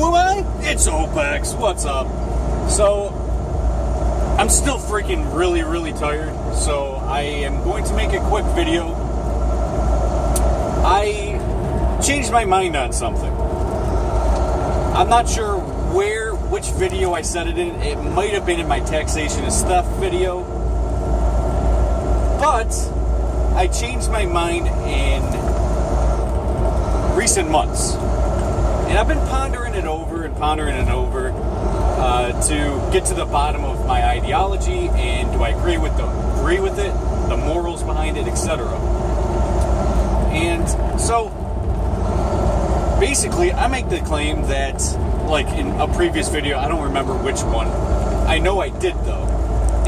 Who am I? It's OPEX. What's up? So, I'm still freaking really, really tired. So, I am going to make a quick video. I changed my mind on something. I'm not sure which video I said it in. It might have been in my taxation and stuff video. But I changed my mind in recent months. And I've been pondering it over to get to the bottom of my ideology and do I agree with it, the morals behind it, etc. And so basically I make the claim that, like in a previous video, I don't remember which one, I know I did though,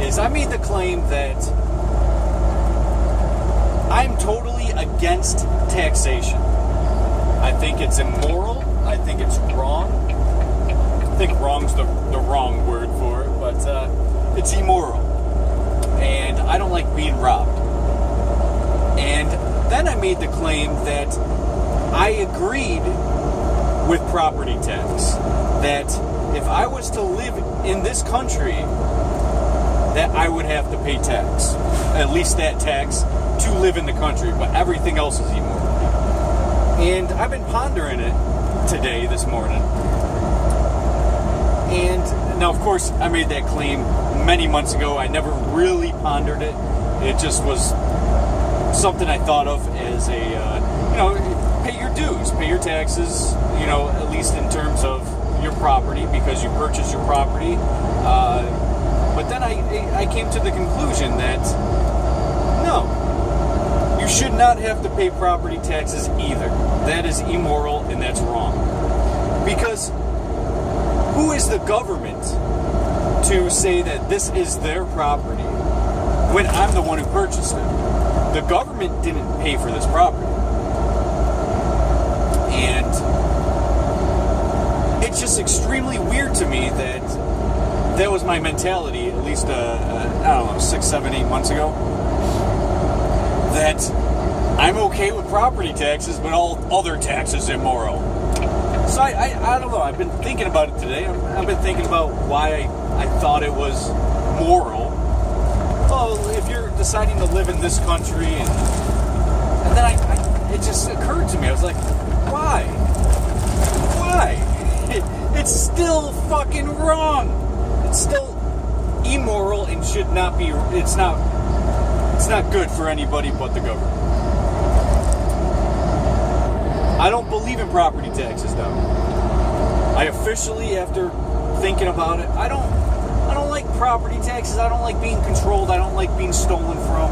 is I made the claim that I'm totally against taxation. I think it's immoral. I think it's wrong. I think wrong's the wrong word for it, but it's immoral. And I don't like being robbed. And then I made the claim that I agreed with property tax. That if I was to live in this country, that I would have to pay tax. At least that tax to live in the country, but everything else is immoral. And I've been pondering it this morning. And now, of course, I made that claim many months ago. I never really pondered it. It just was something I thought of as a, pay your dues, pay your taxes, at least in terms of your property, because you purchased your property. But then I came to the conclusion that, no, you should not have to pay property taxes either. That is immoral and that's wrong. Because who is the government to say that this is their property when I'm the one who purchased it? The government didn't pay for this property. And it's just extremely weird to me that was my mentality, at least, 6, 7, 8 months ago. That I'm okay with property taxes, but all other taxes immoral. So I don't know. I've been thinking about it today. I've been thinking about why I thought it was moral. Well, if you're deciding to live in this country, and then it just occurred to me. I was like, why? Why? It's still fucking wrong. It's still immoral and should not be. It's not good for anybody but the government. I don't believe in property taxes, though. I officially, after thinking about it, I don't like property taxes. I don't like being controlled. I don't like being stolen from.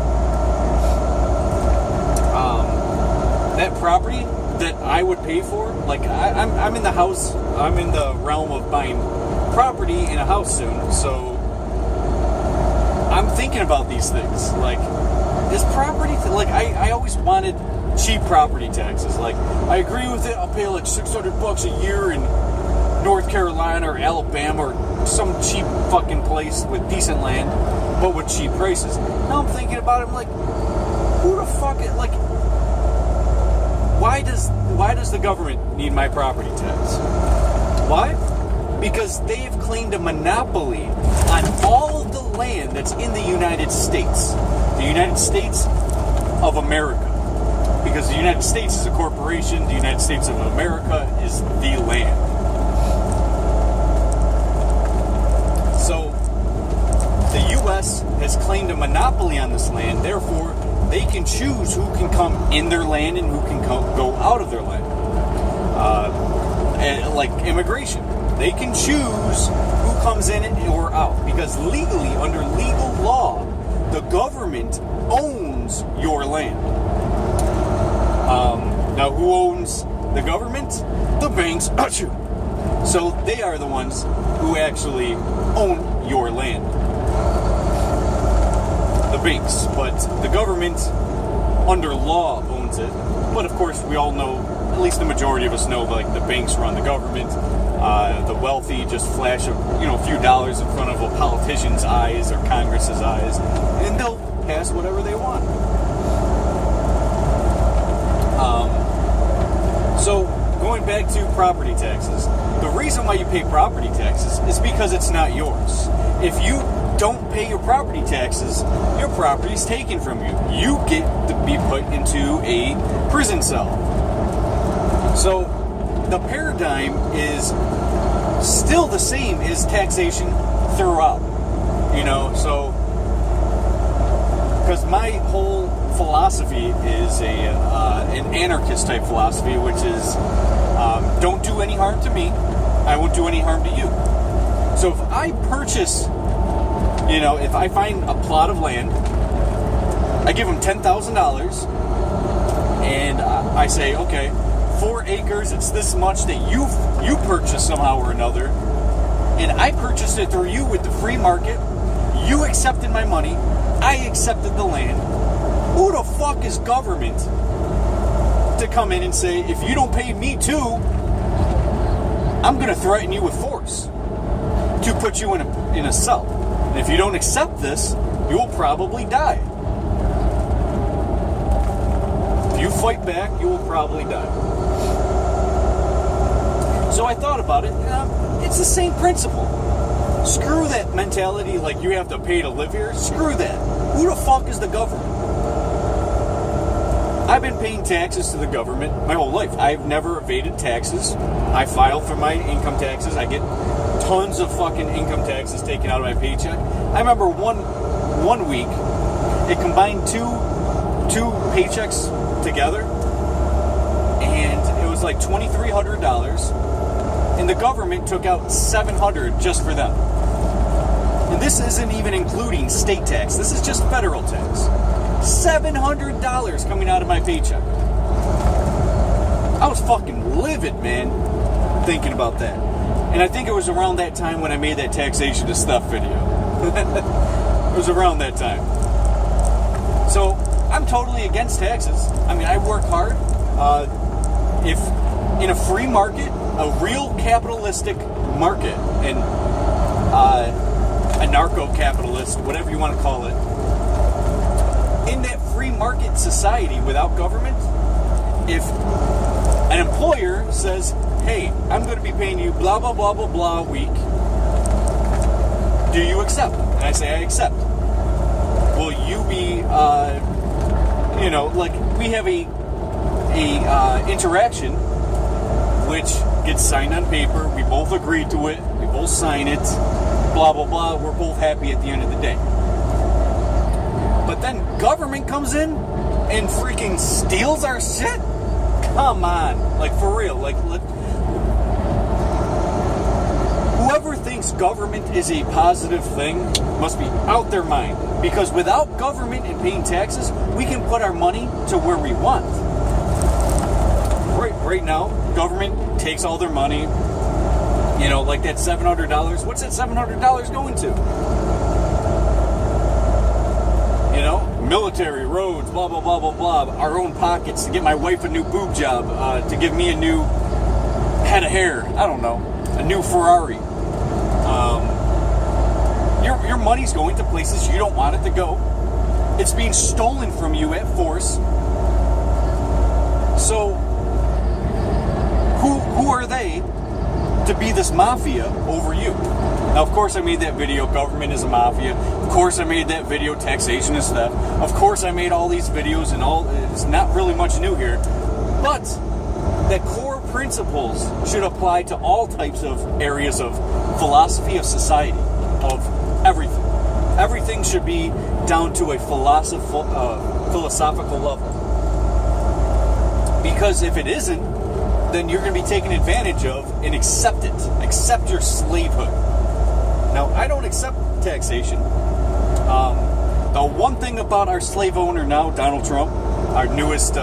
That property that I would pay for, like I'm in the house. I'm in the realm of buying property in a house soon, so I'm thinking about these things. Like, this property, I always wanted cheap property taxes. Like, I agree with it. I'll pay like $600 a year in North Carolina or Alabama or some cheap fucking place with decent land, but with cheap prices. Now I'm thinking about it. I'm like, who the fuck? Why does the government need my property tax? Why? Because they've claimed a monopoly on all of the land that's in the United States. The United States of America. Because the United States is a corporation, the United States of America is the land. So, the U.S. has claimed a monopoly on this land, therefore, they can choose who can come in their land and who can go out of their land. Like immigration. They can choose who comes in or out. Because legally, under legal law, the government owns your land. Now, who owns the government? The banks. So they are the ones who actually own your land. The banks. But the government, under law, owns it. But of course, we all know, at least the majority of us know, like the banks run the government. The wealthy just flash a few dollars in front of a politician's eyes or Congress's eyes, and they'll pass whatever they want. So going back to property taxes. The reason why you pay property taxes is because it's not yours. If you don't pay your property taxes, your property is taken from you. You get to be put into a prison cell. So the paradigm is still the same as taxation throughout. You know, so because my whole philosophy is an anarchist type philosophy, which is don't do any harm to me, I won't do any harm to you. So if I purchase, you know, if I find a plot of land, I give them $10,000, and I say, okay, 4 acres, it's this much that you purchased somehow or another, and I purchased it through you with the free market. You accepted my money, I accepted the land. Who the fuck is government to come in and say, if you don't pay me too, I'm going to threaten you with force to put you in a cell. And if you don't accept this, you will probably die. If you fight back, you will probably die. So I thought about it. It's the same principle. Screw that mentality like you have to pay to live here. Screw that. Who the fuck is the government? I've been paying taxes to the government my whole life. I've never evaded taxes. I file for my income taxes. I get tons of fucking income taxes taken out of my paycheck. I remember one week, it combined two paychecks together, and it was like $2,300, and the government took out $700 just for them. And this isn't even including state tax. This is just federal tax. $700 coming out of my paycheck. I was fucking livid, man, thinking about that. And I think it was around that time when I made that taxation is stuff video. It was around that time. So I'm totally against taxes. I mean, I work hard. If in a free market, a real capitalistic market, and anarcho-capitalist, whatever you want to call it, in that free market society without government, if an employer says, hey, I'm going to be paying you blah, blah, blah, blah, blah a week, do you accept? And I say, I accept. Will you be, like, we have a interaction which gets signed on paper, we both agree to it, we both sign it, blah, blah, blah, we're both happy at the end of the day. But then government comes in and freaking steals our shit? Come on. Like, for real. Like, whoever thinks government is a positive thing must be out their mind. Because without government and paying taxes, we can put our money to where we want. Right now, government takes all their money. You know, like that $700. What's that $700 going to? You know, military, roads, blah, blah, blah, blah, blah. Our own pockets to get my wife a new boob job, to give me a new head of hair. I don't know. A new Ferrari. Your money's going to places you don't want it to go. It's being stolen from you at force. So, who are they to be this mafia over you? Now, of course, I made that video, government is a mafia. Of course, I made that video, taxation is theft. Of course, I made all these videos, and it's not really much new here. But that core principles should apply to all types of areas of philosophy of society, of everything. Everything should be down to a philosophical level. Because if it isn't, then you're going to be taken advantage of and accept it. Accept your slavehood. Now, I don't accept taxation. The one thing about our slave owner now, Donald Trump, our newest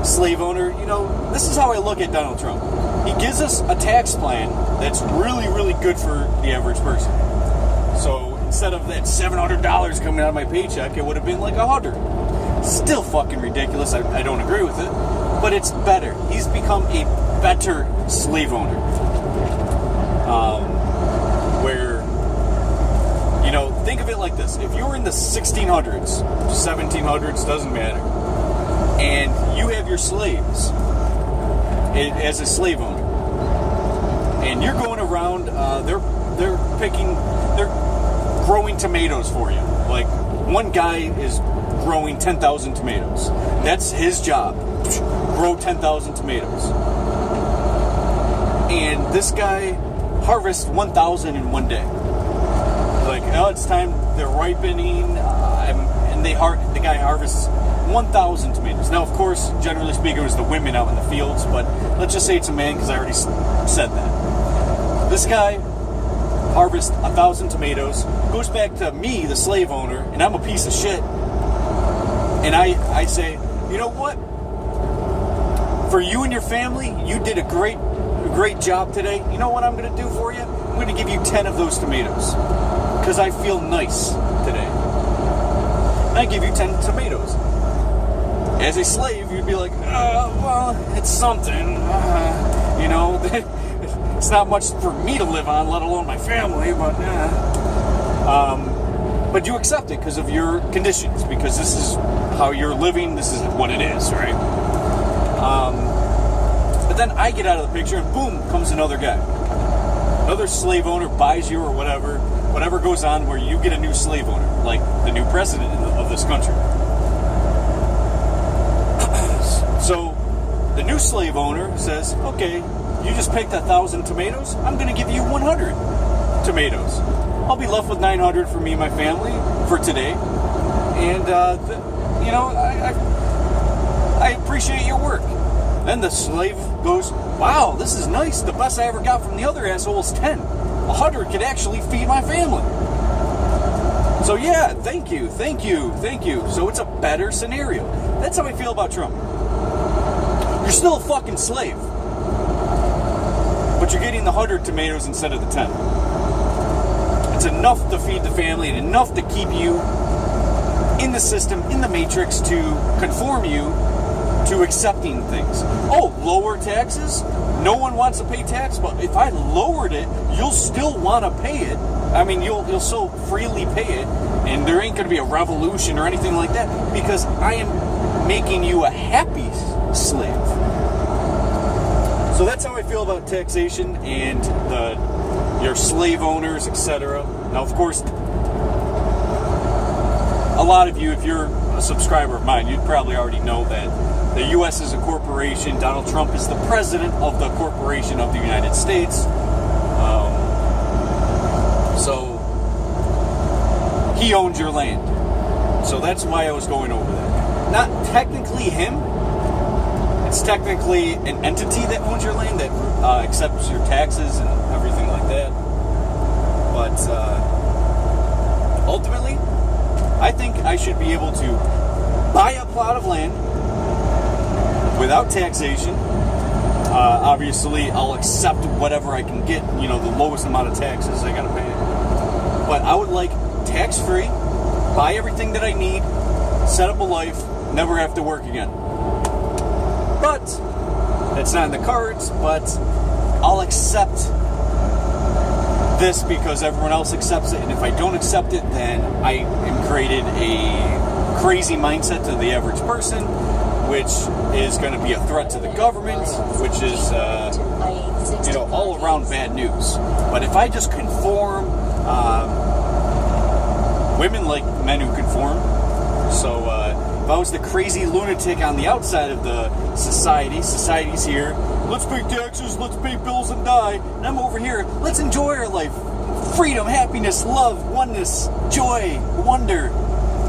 slave owner, you know, this is how I look at Donald Trump. He gives us a tax plan that's really, really good for the average person. So instead of that $700 coming out of my paycheck, it would have been like $100. Still fucking ridiculous. I don't agree with it. But it's better. He's become a better slave owner. Where, you know, think of it like this. If you were in the 1600s, 1700s, doesn't matter, and you have your slaves, as a slave owner. And you're going around, they're growing tomatoes for you. Like, one guy is growing 10,000 tomatoes. That's his job. Grow 10,000 tomatoes. And this guy harvests 1,000 in one day. Like, oh, it's time, they're ripening, and the guy harvests 1,000 tomatoes. Now, of course, generally speaking, it was the women out in the fields, but let's just say it's a man because I already said that. This guy harvests 1,000 tomatoes, goes back to me, the slave owner, and I'm a piece of shit. And I say, you know what? For you and your family, you did a great job today. You know what I'm going to do for you? I'm going to give you 10 of those tomatoes because I feel nice today. And I give you 10 tomatoes. As a slave, you'd be like, well, it's something. You know, it's not much for me to live on, let alone my family, but you accept it because of your conditions, because this is how you're living, this is what it is, right? But then I get out of the picture and boom, comes another guy. Another slave owner buys you or whatever goes on where you get a new slave owner, like the new president of this country. So the new slave owner says, okay, you just picked 1,000 tomatoes, I'm going to give you 100 tomatoes. I'll be left with 900 for me and my family for today. And, I appreciate your work. Then the slave goes, wow, this is nice. The best I ever got from the other asshole is 10. 100 could actually feed my family. So yeah, thank you. So it's a better scenario. That's how I feel about Trump. You're still a fucking slave. But you're getting the 100 tomatoes instead of the 10. It's enough to feed the family and enough to keep you in the system, in the matrix, to conform you to accepting things. Oh, lower taxes? No one wants to pay tax, but if I lowered it, you'll still want to pay it. I mean, you'll so freely pay it, and there ain't going to be a revolution or anything like that, because I am making you a happy slave. So that's how I feel about taxation and your slave owners, etc. Now, of course, a lot of you, if you're a subscriber of mine, you'd probably already know that the U.S. is a corporation. Donald Trump is the president of the corporation of the United States. So he owns your land. So that's why I was going over that. Not technically him. It's technically an entity that owns your land, that accepts your taxes and everything like that. But ultimately, I think I should be able to buy a plot of land without taxation. Obviously, I'll accept whatever I can get, the lowest amount of taxes I gotta pay. But I would like tax-free, buy everything that I need, set up a life, never have to work again. But it's not in the cards, but I'll accept this because everyone else accepts it, and if I don't accept it, then I am created a crazy mindset to the average person, which is going to be a threat to the government, which is all around bad news. But if I just conform, women like men who conform. So if I was the crazy lunatic on the outside of the society's here, let's pay taxes, let's pay bills and die, and I'm over here, let's enjoy our life, freedom, happiness, love, oneness, joy, wonder,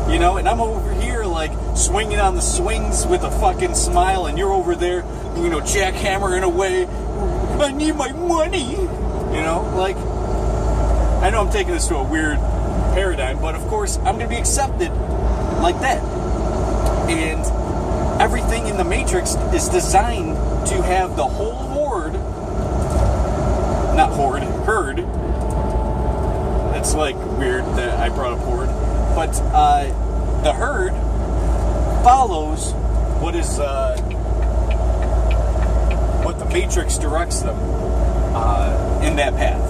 and I'm over here like swinging on the swings with a fucking smile, and you're over there, jackhammering away, I need my money, I know I'm taking this to a weird paradigm, but of course I'm going to be accepted like that. And everything in the Matrix is designed to have the whole herd. It's like weird that I brought up horde, but the herd follows what the Matrix directs them in that path.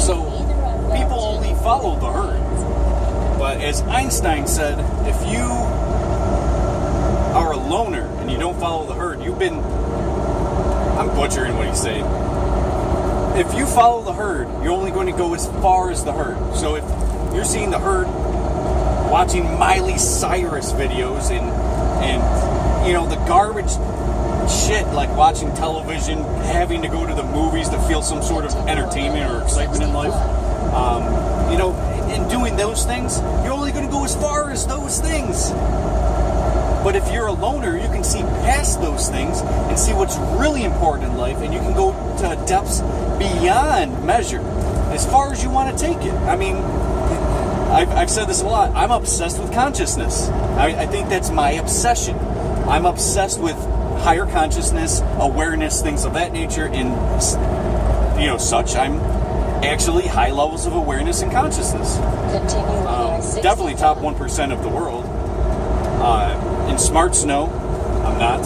So people only follow the herd. But as Einstein said, if you are a loner and you don't don't follow the herd, I'm butchering what he's saying. If you follow the herd, you're only going to go as far as the herd. So if you're seeing the herd watching Miley Cyrus videos and the garbage shit, like watching television, having to go to the movies to feel some sort of entertainment or excitement in life, and doing those things, you're only going to go as far as those things. But if you're a loner, you can see past those things and see what's really important in life, and you can go to depths beyond measure as far as you want to take it. I mean, I've said this a lot. I'm obsessed with consciousness. I think that's my obsession. I'm obsessed with higher consciousness, awareness, things of that nature, and such. I'm actually high levels of awareness and consciousness. Definitely top 1% of the world. In smarts, no, I'm not.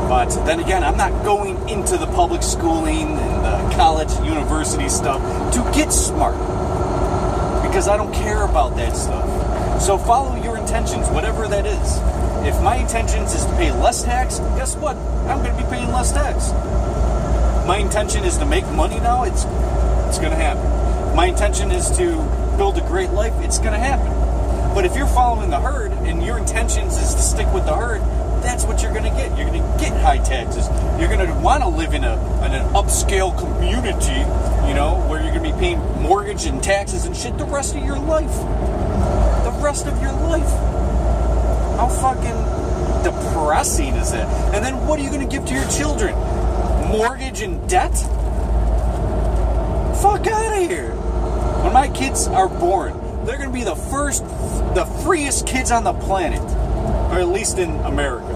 But then again, I'm not going into the public schooling and the college, university stuff to get smart, because I don't care about that stuff. So follow your intentions, whatever that is. If my intentions is to pay less tax, guess what? I'm going to be paying less tax. My intention is to make money now, it's going to happen. My intention is to build a great life, it's going to happen. But if you're following the herd and your intentions is to stick with the herd, that's what you're going to get. You're going to get high taxes. You're going to want to live in an upscale community, where you're going to be paying mortgage and taxes and shit the rest of your life. The rest of your life. How fucking depressing is that? And then what are you going to give to your children? Mortgage and debt? Fuck out of here. When my kids are born, they're going to be the freest kids on the planet, or at least in America.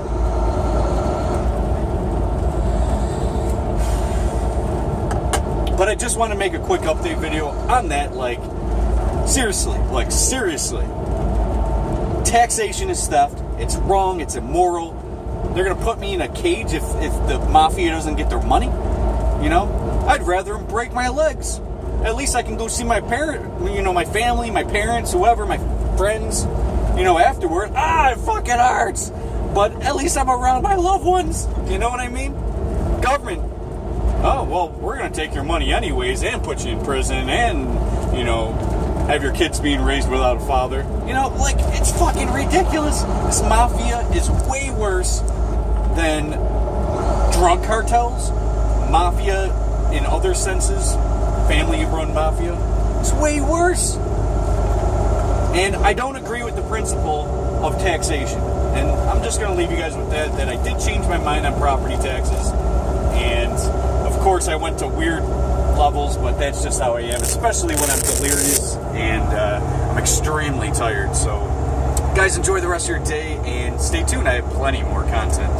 But I just want to make a quick update video on that. Seriously. Taxation is theft. It's wrong. It's immoral. They're going to put me in a cage if the mafia doesn't get their money. I'd rather them break my legs. At least I can go see my my family, my parents, whoever, my friends, afterward. It fucking hurts. But at least I'm around my loved ones. You know what I mean? Government. Oh, well, we're going to take your money anyways and put you in prison and, have your kids being raised without a father. It's fucking ridiculous. This mafia is way worse than drug cartels. Mafia in other senses. Family-run mafia. It's way worse. And I don't agree with the principle of taxation. And I'm just going to leave you guys with that I did change my mind on property taxes. And, of course, I went to weird levels, but that's just how I am, especially when I'm delirious and I'm extremely tired. So, guys, enjoy the rest of your day and stay tuned. I have plenty more content.